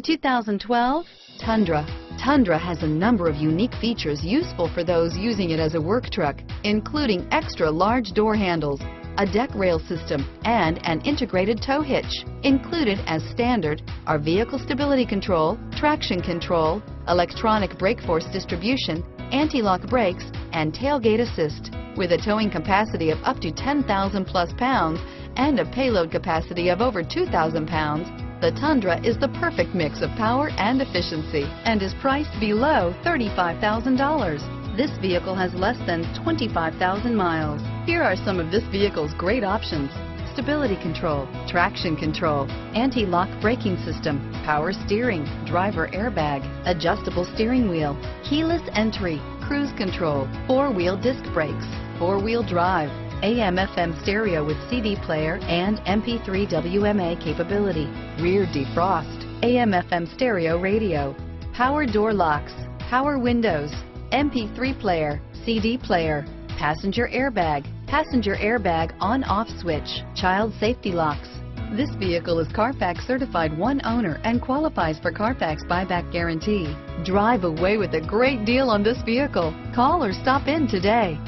2012 Tundra. Tundra has a number of unique features useful for those using it as a work truck, including extra large door handles, a deck rail system, and an integrated tow hitch. Included as standard are vehicle stability control, traction control, electronic brake force distribution, anti-lock brakes, and tailgate assist. With a towing capacity of up to 10,000 plus pounds and a payload capacity of over 2,000 pounds, the Tundra is the perfect mix of power and efficiency and is priced below $35,000. This vehicle has less than 25,000 miles. Here are some of this vehicle's great options: stability control, traction control, anti-lock braking system, power steering, driver airbag, adjustable steering wheel, keyless entry, cruise control, four-wheel disc brakes, four-wheel drive, AM/FM stereo with CD player and MP3 WMA capability, rear defrost, AM/FM stereo radio, power door locks, power windows, MP3 player, CD player, passenger airbag on-off switch, child safety locks. This vehicle is Carfax certified one owner and qualifies for Carfax buyback guarantee. Drive away with a great deal on this vehicle. Call or stop in today.